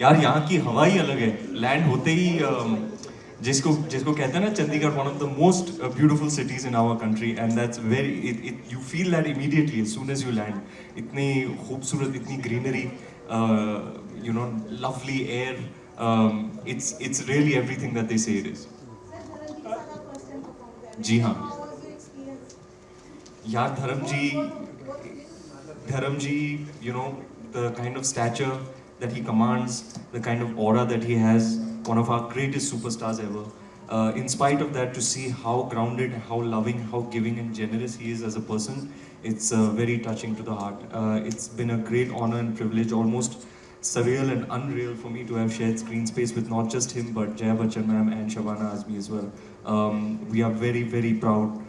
यार यहाँ की हवा ही अलग है। लैंड होते ही जिसको जिसको कहते हैं ना Chandigarh one of the most beautiful cities in our country and that's very it you feel that immediately as soon as you land. इतनी खूबसूरत, इतनी greenery, you know, lovely air, it's really everything that they say it is. जी हाँ यार, धर्म जी, you know, the kind of stature that he commands, the kind of aura that he has, one of our greatest superstars ever. In spite of that, to see how grounded, how loving, how giving and generous he is as a person, it's very touching to the heart. It's been a great honor and privilege, almost surreal and unreal for me to have shared screen space with not just him, but Jaya Bachchan ma'am and Shabana Azmi as well. We are very, very proud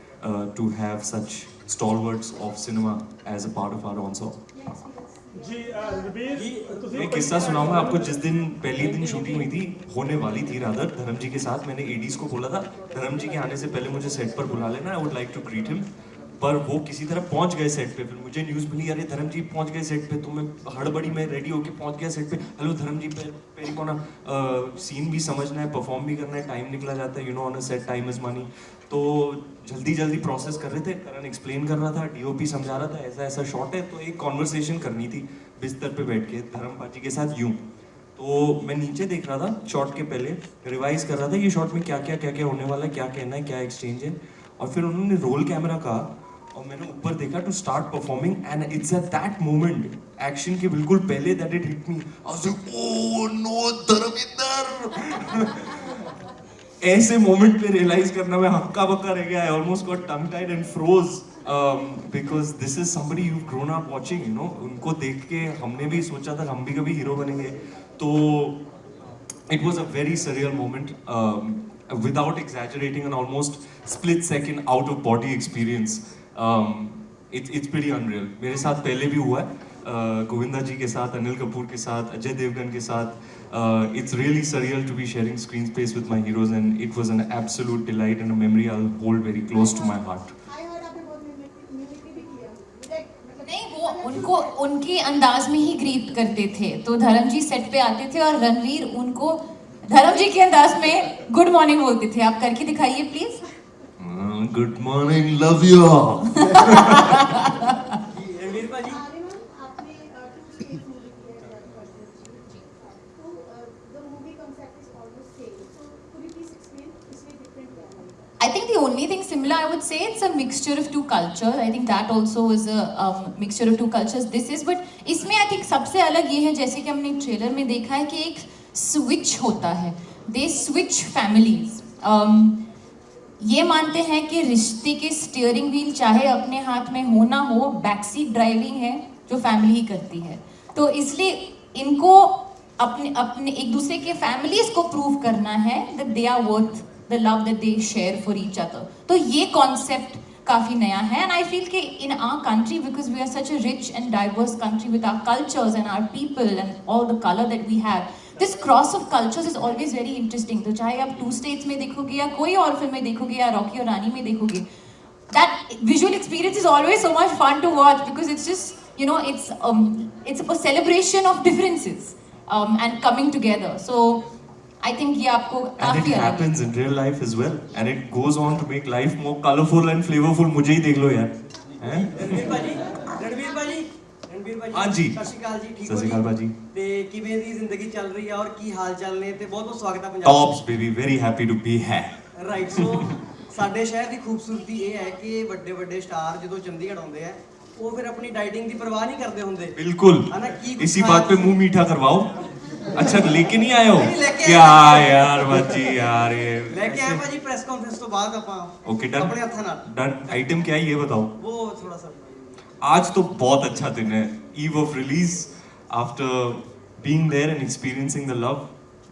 to have such stalwarts of cinema as a part of our ensemble. जी रणबीर जी मैं एक किस्सा सुनाऊंगा आपको। जिस दिन पहली दिन shooting हुई थी, होने वाली थी रादर, धर्म जी के साथ, मैंने एडीज को बोला था धर्म जी के आने से पहले मुझे सेट पर बुला लेना, I would like to greet him. पर वो किसी तरह पहुंच गए सेट पे। फिर मुझे न्यूज़ मिली, अरे धर्म जी पहुंच गए सेट पे। तो मैं हड़बड़ी में रेडी होके पहुंच गया सेट पे। हेलो धर्म जी, पेरी को ना सीन भी समझना है, परफॉर्म भी करना है, टाइम निकला जाता है, you know, on a set time is money. तो जल्दी जल्दी प्रोसेस कर रहे थे, करण एक्सप्लेन कर रहा था, डीओपी समझा रहा था, ऐसा ऐसा शॉट है। तो एक कॉन्वर्सेशन करनी थी बिस्तर पे बैठ के धर्म पाजी के साथ यूं। तो मैं नीचे देख रहा था, शॉट के पहले रिवाइज कर रहा था ये शॉट में क्या क्या होने वाला है, क्या कहना है, क्या एक्सचेंज है। और फिर उन्होंने रोल कैमरा कहा और मैंने ऊपर देखा to start performing, and it's at that moment, action के बिल्कुल पहले, that it hit me. I was like, oh no Dharmendra. ऐसे मोमेंट पे रियलाइज करना, मैं हक्का बक्का रह गया। I almost got tongue tied and froze, because this is somebody you grown up watching, you know. उनको देख के हमने भी सोचा था हम भी कभी हीरो बनेंगे। तो it was a very surreal moment, without exaggerating, an almost split second out of body experience. It's pretty unreal. मेरे साथ पहले भी हुआ है, गोविंदा जी के साथ, अनिल कपूर के साथ, अजय देवगन के साथ। It's really surreal to be sharing screen space with my heroes, and it was an absolute delight and a memory I'll hold very close to my heart. नहीं, वो उनको उनके अंदाज में ही ग्रीट करते थे। तो धर्म जी सेट पे आते थे और रणवीर उनको धर्म जी के अंदाज में गुड मॉर्निंग बोलते थे। आप करके दिखाइए please. Good morning, love you all. Ranbir भाजी I think the only thing similar, I would say, it's a mixture of two cultures. I think that also is a mixture of two cultures. This is, but इसमें I think सबसे अलग ये है, जैसे कि हमने trailer में देखा है कि एक स्विच होता है। They switch families. ये मानते हैं कि रिश्ते के स्टीयरिंग व्हील चाहे अपने हाथ में हो ना हो, बैकसीट ड्राइविंग है जो फैमिली ही करती है। तो इसलिए इनको अपने अपने एक दूसरे के फैमिलीज को प्रूव करना है that they are worth the love that they share for each other. तो ये कॉन्सेप्ट काफी नया है, and I feel कि in our country, because we are such a rich and diverse country with our cultures and our people and all the color that we have, this cross of cultures is always very interesting. तो चाहे आप to states में देखोगे या कोई और film में देखोगे या रॉकी और रानी में देखोगे, that visual experience is always so much fun to watch because it's just, you know, it's a celebration of differences and coming together. So I think ये आपको And काफी it happens in real life as well, and it goes on to make life more colorful and flavorful. मुझे ही देख लो यार, हैं? रणबੀਰ ਭਾਜੀ हाँ जी। ਸਤਿ ਸ਼੍ਰੀ ਅਕਾਲ ਜੀ। ਠੀਕ ਸਤਿ ਹੋ ਸ਼੍ਰੀ ਅਕਾਲ ਭਾਜੀ। ਤੇ ਕਿਵੇਂ ਦੀ ਜ਼ਿੰਦਗੀ ਚੱਲ ਰਹੀ ਹੈ ਔਰ ਕੀ ਹਾਲ ਚਾਲ ਨੇ ਤੇ ਬਹੁਤ ਬਹੁਤ ਸਵਾਗਤ ਹੈ Punjab Tops baby, very happy to be here. Right. So ਸਾਡੇ ਸ਼ਹਿਰ ਦੀ ਖੂਬਸੂਰਤੀ ਇਹ ਹੈ ਕਿ ਵੱਡੇ ਵੱਡੇ ਸਟਾਰ ਜਦੋਂ ਚੰਡੀਗੜ੍ਹ ਆਉਂਦੇ ਆ ਉਹ ਫਿਰ ਆਪਣੀ ਡਾਈਟਿੰਗ ਦੀ ਪਰਵਾਹ ਨਹੀਂ ਕਰਦੇ ਹੁੰਦੇ। बिल्कुल, है ना, की इसी खाया बात पे मुंह मीठा करवाओ। अच्छा लेके नहीं आए हो नहीं, लेके क्या आए। यार बच्ची यार ये ਲੈ ਕੇ ਆਏ ਭਾਜੀ ਪ੍ਰੈਸ ਕਾਨਫਰੰਸ ਤੋਂ ਬਾਅਦ ਆਪਾਂ ओके डन ਆਪਣੇ ਹੱਥਾਂ ਨਾਲ डन। आइटम क्या है ये बताओ। वो थोड़ा सा आज तो बहुत अच्छा दिन है, eve of release, after being there and experiencing the love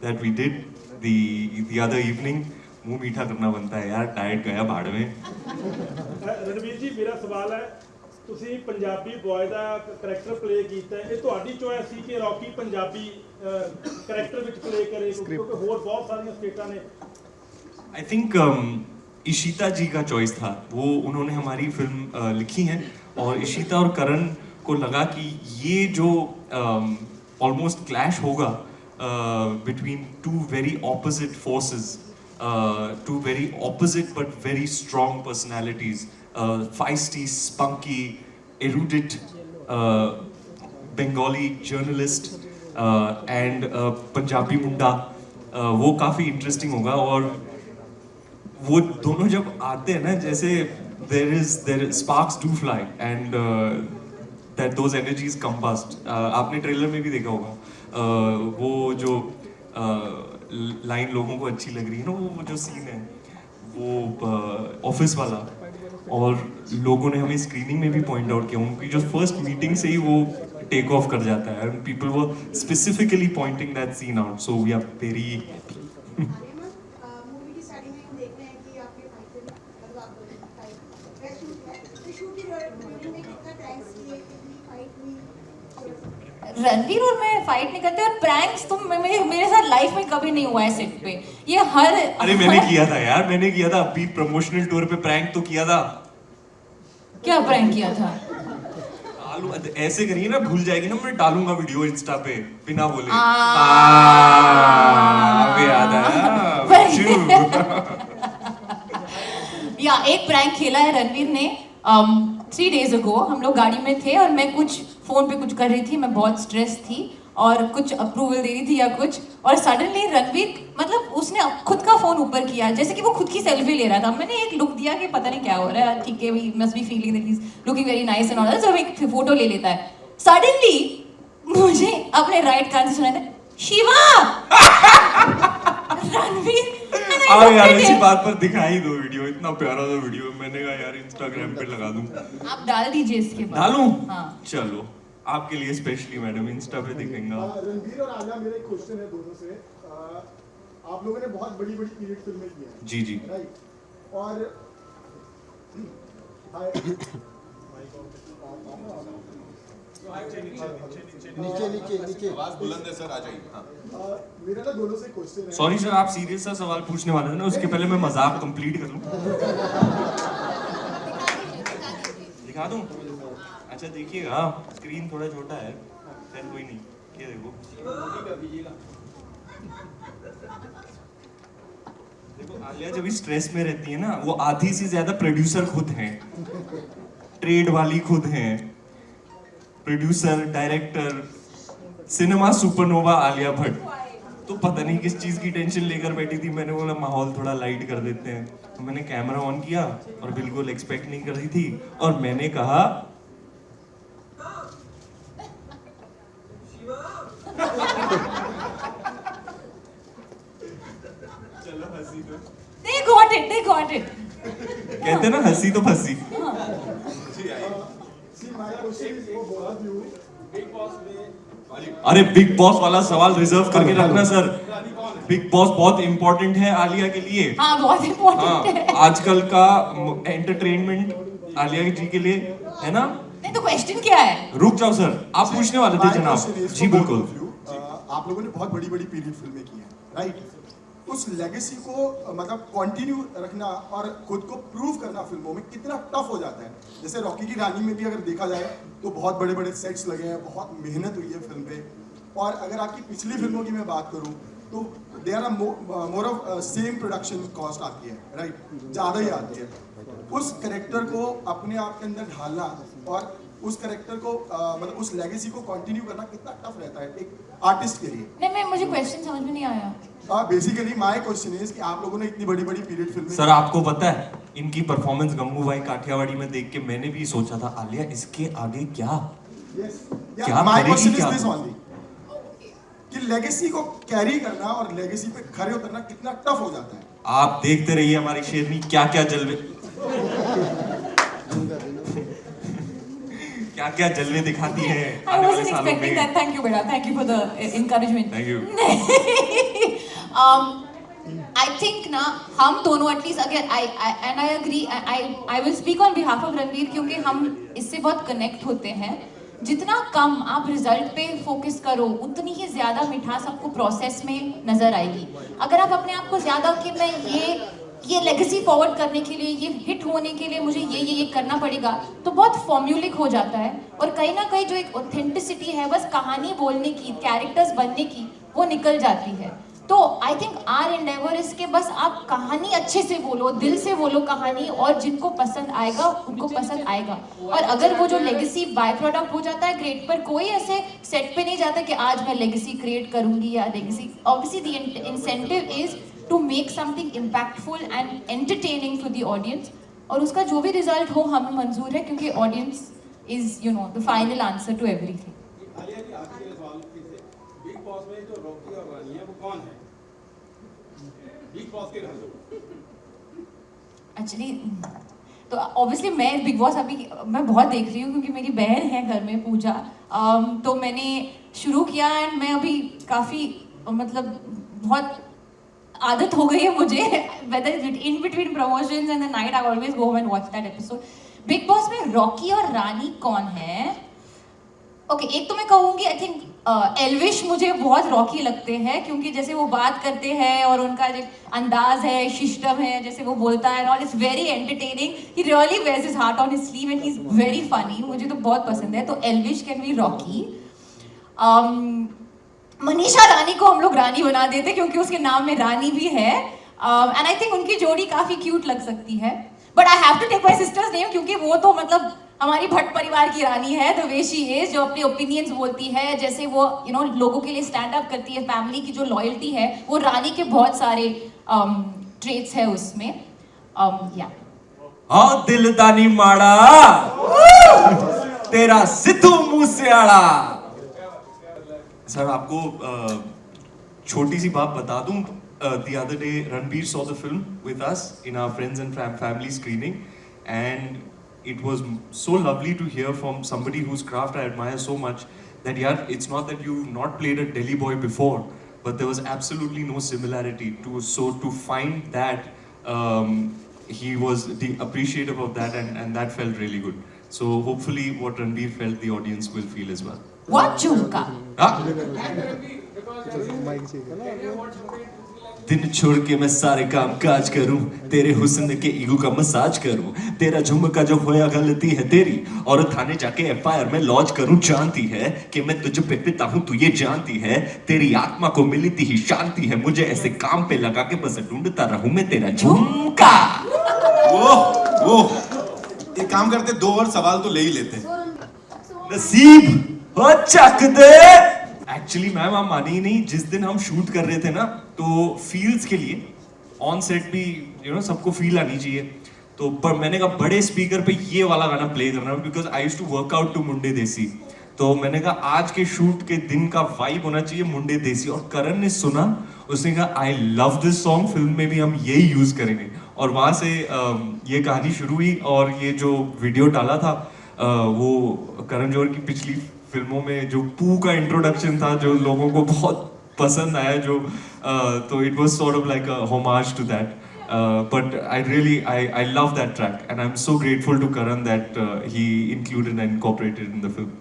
that we did the other evening, मुंह मीठा करना बनता है यार, डाइट गया भाड़ में। रणबीर जी ਮੇਰਾ ਸਵਾਲ ਹੈ, ਤੁਸੀਂ ਪੰਜਾਬੀ ਬॉय ਦਾ ਕਰੈਕਟਰ ਪਲੇ ਕੀਤਾ ਹੈ, ਇਹ ਤੁਹਾਡੀ ਚੋਇਸ ਸੀ ਕਿ ਰੌਕੀ ਪੰਜਾਬੀ ਕਰੈਕਟਰ ਵਿੱਚ ਪਲੇ ਕਰੇ ਕਿਉਂਕਿ ਹੋਰ ਬਹੁਤ ਸਾਰੀਆਂ ਸਟੇਟਾਂ ਨੇ। आई थिंक इशिता जी का चॉइस था, वो उन्होंने हमारी फिल्म लिखी है और इशिता और करण को लगा कि ये जो ऑलमोस्ट क्लैश होगा between two very opposite forces, two very opposite but very strong personalities, feisty, spunky, erudite Bengali journalist and Punjabi मुंडा, वो काफ़ी इंटरेस्टिंग होगा। और वो दोनों जब आते हैं ना, जैसे there sparks do fly and that those energies combust। आपने ट्रेलर में भी देखा होगा, वो जो लाइन लोगों को अच्छी लग रही है ना, वो जो सीन है वो ऑफिस वाला, और लोगों ने हमें स्क्रीनिंग में भी पॉइंट आउट किया, उनकी जो फर्स्ट मीटिंग से ही वो टेक ऑफ कर जाता है, and people were specifically pointing that scene out, so we are very movie की स्टार्टिंग में हम देख रहे हैं कि आपके फाइट मतलब आप बेस्ट शूट है, तो शूट की ड्यूरिंग में कितना टाइम्स किए, कितनी फाइट हुई? रणवीर और मैं फाइट नहीं करते, और प्रैंक्स तो मेरे साथ लाइफ में कभी नहीं हुआ है सेट पे। ये अरे मैंने किया था यार, मैंने किया था अभी प्रमोशनल टूर पे, प्रैंक तो किया था। क्या प्रैंक किया था? ऐसे करिए ना, भूल जाएगी ना, मैं डालूंगा वीडियो इंस्टा पे बिना बोले। अबे याद आया। या एक प्रैंक खेला है रणवीर ने 3 days ago। हम लोग गाड़ी में थे और मैं कुछ फोन पे कुछ कर रही थी, मैं बहुत स्ट्रेस थी और कुछ अप्रूवल दे रही थी या कुछ, और सडनली रणवीर मतलब उसने खुद का फोन ऊपर किया जैसे कि वो खुद की सेल्फी ले रहा था। मैंने एक लुक दिया कि पता नहीं क्या हो रहा है, ठीक है, we must be feeling that he is looking very nice and all that, so एक फोटो ले लेता है। सडनली मुझे अपने राइट कान से सुना था, शिवा। रणवीर, हाँ यार, इसी बात पर दिखाई दो वीडियो, इतना प्यारा सा वीडियो, मैंने कहा यार इंस्टाग्राम पे लगा दूं। आप डाल दीजिए इसके बाद। डालूं? हाँ। चलो, आपके लिए स्पेशली मैडम इंस्टा पे दिखेगा। रणवीर और आलिया, मेरा एक क्वेश्चन है दोनों से। आप लोगों ने बहुत बड़ी बड़ी पीरियड फिल्में की हैं, जी जी, राइट? और नीचे नीचे नीचे आवाज बुलंद है सर, आ जाइए। हाँ। मेरा ना दोनों से क्वेश्चन है। सॉरी सर, आप सीरियस सा सवाल पूछने वाले थे ना, उसके पहले मैं मजाक कंप्लीट कर लूं। दिखा दूं? अच्छा देखिएगा, स्क्रीन थोड़ा छोटा है, खैर कोई नहीं, ये देखो। देखो आलिया जब स्ट्रेस में रहती है ना, वो आधी से ज्यादा प्रोड्यूसर खुद हैं, ट्रेड वाली खुद हैं, producer, director, cinema supernova Alia Bhatt. तो पता नहीं किस चीज की टेंशन लेकर बैठी थी। मैंने बोला माहौल थोड़ा लाइट कर देते हैं, तो मैंने कैमरा ऑन किया और बिल्कुल एक्सपेक्ट नहीं कर रही थी, और मैंने कहा चलो हंसी तो, They got it, they got it. कहते ना हंसी तो फंसी। See, my question is for both of you. अरे बिग बॉस वाला सवाल रिजर्व करके रखना सर, बिग बॉस बहुत इंपॉर्टेंट है आलिया के लिए। हाँ, बहुत इम्पोर्टेंट हाँ, है। आजकल का एंटरटेनमेंट आलिया जी के लिए है ना। नहीं तो क्वेश्चन क्या है? रुक जाओ सर, आप पूछने वाले थे My जनाब। question is ji for both बिल्कुल। of you. आप लोगों ने बहुत बड़ी बड़ी पीरियड फिल्में की हैं, राइट? उस लेगेसी को मतलब कंटिन्यू रखना और खुद को प्रूव करना फिल्मों में कितना टफ हो जाता है। जैसे रॉकी की रानी में भी अगर देखा जाए तो बहुत बड़े बड़े सेट्स लगे हैं, बहुत मेहनत हुई है फिल्म पे। और अगर आपकी पिछली फिल्मों की मैं बात करूं तो there are more of same production cost आती है, राइट? ज़्यादा ही आती है। उस कैरेक्टर को अपने आप के अंदर ढालना और उस कैरेक्टर को मतलब उस लेगेसी को कंटिन्यू करना कितना टफ रहता है एक आर्टिस्ट के लिए। नहीं, मुझे क्वेश्चन समझ में नहीं आया। बेसिकली माय क्वेश्चन इज कि आप लोगों ने इतनी बड़ी बड़ी पीरियड फिल्में सर आपको पता है इनकी परफॉर्मेंस गंगूबाई काठियावाड़ी में देख के मैंने भी सोचा था आलिया इसके आगे क्या यस क्या माय करेगी, क्वेश्चन इज क्या? दिस ओनली कि लेगेसी को कैरी करना और लेगेसी पे खड़े उतरना कितना टफ हो जाता है। आप देखते रहिए हमारी शेरनी क्या क्या जलवे क्या क्या जलवे दिखाती है I आने वाले wasn't सालों expecting में। that. Thank you, beta. Thank you for the encouragement. Thank you. I think ना हम दोनों एटलीस्ट अगर I agree I will speak on behalf of Ranveer, क्योंकि हम इससे बहुत कनेक्ट होते हैं। जितना कम आप रिजल्ट पे फोकस करो उतनी ही ज्यादा मिठास आपको प्रोसेस में नजर आएगी। अगर आप अपने आप को ज्यादा कि मैं ये लेगेसी फॉरवर्ड करने के लिए, ये हिट होने के लिए मुझे ये करना पड़ेगा, तो बहुत फॉर्म्यूलिक हो जाता है। और कहीं ना कहीं जो एक ऑथेंटिसिटी है बस कहानी बोलने की, कैरेक्टर्स बनने की, वो निकल जाती है। तो I think our endeavour is के बस आप कहानी अच्छे से बोलो, दिल से बोलो कहानी, और जिनको पसंद आएगा उनको पसंद आएगा। और अगर वो जो लेगेसी बाय प्रोडक्ट हो जाता है क्रिएट पर, कोई ऐसे सेट पे नहीं जाता कि आज मैं लेगेसी क्रिएट करूंगी या legacy, obviously the incentive is to make something impactful and entertaining for the audience, और उसका जो भी रिजल्ट हो हमें मंजूर है, क्योंकि audience is you know the final answer to everything. Alia ji, आखिरी सवाल फिर से, बिग बॉस में जो रॉकी और रानी है वो कौन है? बिग बॉस के घर में। एक्चुअली तो ऑब्वियसली मैं बिग बॉस अभी मैं बहुत देख रही हूँ, क्योंकि मेरी बहन है घर में पूजा। तो मैंने शुरू किया एंड मैं अभी काफ़ी मतलब बहुत आदत हो गई है मुझे, whether in between promotions and the night I always go and watch that episode. Bigg Boss में रॉकी और रानी कौन है? ओके, एक तो मैं कहूँगी आई थिंक एल्विश मुझे बहुत रॉकी लगते हैं, क्योंकि जैसे वो बात करते हैं और उनका जो अंदाज है, सिस्टम है, जैसे वो बोलता है, all is very entertaining. He really wears his heart on his sleeve and he is very funny, मुझे तो बहुत पसंद है। तो Elvish can be Rocky. Manisha Rani को हम लोग रानी बना देते, क्योंकि उसके नाम में रानी भी है, एंड आई थिंक उनकी जोड़ी काफी क्यूट लग सकती है। But I have to take my sister's name, क्योंकि वो तो मतलब हमारी भट्ट परिवार की रानी है, द वे शी इज, जो अपने ओपिनियंस बोलती है, जैसे वो यू नो लोगों के लिए स्टैंड अप करती है, फैमिली की जो लॉयल्टी है, वो रानी के बहुत सारे ट्रेट्स है उसमें। या हाँ दिलदानी माड़ा तेरा सिद्धू मूसेवाला। सर आपको छोटी सी बात बता दूं, the other day Ranbir saw the film with us in our friends and family screening, and it was so lovely to hear from somebody whose craft I admire so much that yeah, it's not that you've not played a Delhi boy before, but there was absolutely no similarity to find that he was appreciative of that, and that felt really good. So hopefully what Ranbir felt, the audience will feel as well. What झुमका? दिन छोड़ के मैं सारे काम काज करूं, तेरे हुस्न के ईगो का मसाज करूं, तेरा झुमका जो होया गलती है तेरी, और थाने जाके एफआईआर में लॉन्च करूं। जानती है कि मैं तुझ पे पिता हूं, तू ये जानती है, तेरी आत्मा को मिली थी ही शांति है, मुझे ऐसे काम पे लगा के बस ढूंढता रहूं मैं तेरा झुमका। वो एक काम करते, 2 और सवाल तो ले ही लेते हैं। नसीब हो चक दे। एक्चुअली मैम आप मानी ही नहीं, जिस दिन हम शूट कर रहे थे ना, तो फील्स के लिए ऑन सेट भी यू नो सबको फील आनी चाहिए, तो पर मैंने कहा बड़े स्पीकर पे ये वाला गाना प्ले करना, because I used to work out to Munde Desi. तो मैंने कहा आज के शूट के दिन का वाइब होना चाहिए मुंडे देसी, और करण ने सुना, उसने कहा I love this song, film में भी हम यही यूज करेंगे। और वहां से ये कहानी शुरू हुई, और ये जो वीडियो डाला था वो करण जौहर की पिछली फिल्मों में जो पू का इंट्रोडक्शन था, जो लोगों को बहुत पसंद आया, जो तो it was sort of like a homage to that, but I love that track, and I'm so grateful to Karan that he included and incorporated in the film.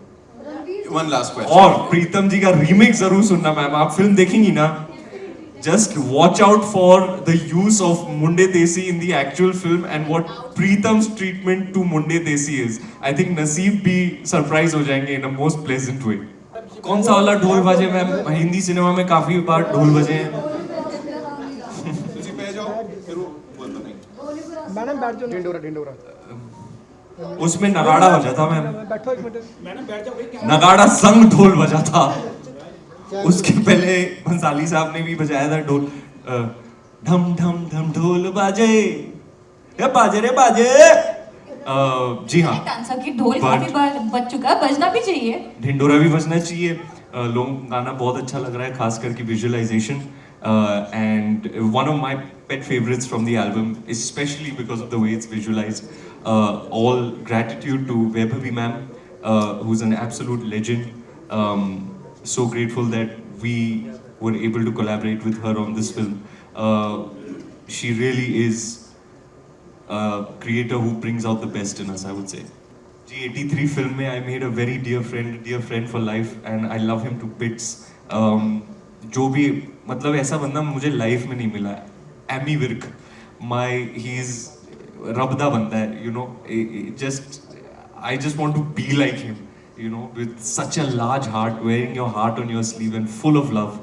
One last question. और प्रीतम जी का remake जरूर सुनना ma'am, आप film देखेंगी ना, just watch out for the use of Munde Desi in the actual film and what Preetham's treatment to Munde Desi is. I think Naseeb भी surprise हो जाएंगे in a most pleasant way. कौन सा वाला ढोल बजे मैम? हिंदी सिनेमा में काफी बार ढोल बजे हैं। तुझी पे जाओ, फिर वो बोलता नहीं। मैडम बैठ जाओ, ढिंडोरा उसमें नगाड़ा बजा था मैम, बैठो एक मिनट। मैडम बैठ जाओ भाई। नगाड़ा संग ढोल बजा था। उसके पहले भंसाली साहब ने भी बजाया था ढोल, ढम ढम ढम ढोल बाजे, ये बाजे रे बाजे। जी हाँ, डांसर की ढोल काफी बार बज चुका है, बजना भी चाहिए, ढिंडोरा भी बजना चाहिए। लोग गाना बहुत अच्छा लग रहा है, खास करके visualisation, and one of my pet favourites from the album, specially because of the way it's visualised. All gratitude to Vaibhavi ma'am, who is an absolute legend. So grateful that we were able to collaborate with her on this film. She really is a creator who brings out the best in us, I would say. Ji 83 film mein I made a very dear friend for life, and I love him to bits. जो भी मतलब ऐसा बंदा मुझे life में नहीं मिला, Amy Virk, he is Rabda बंदा है, you know, I just want to be like him. You know, with such a large heart, wearing your heart on your sleeve and full of love.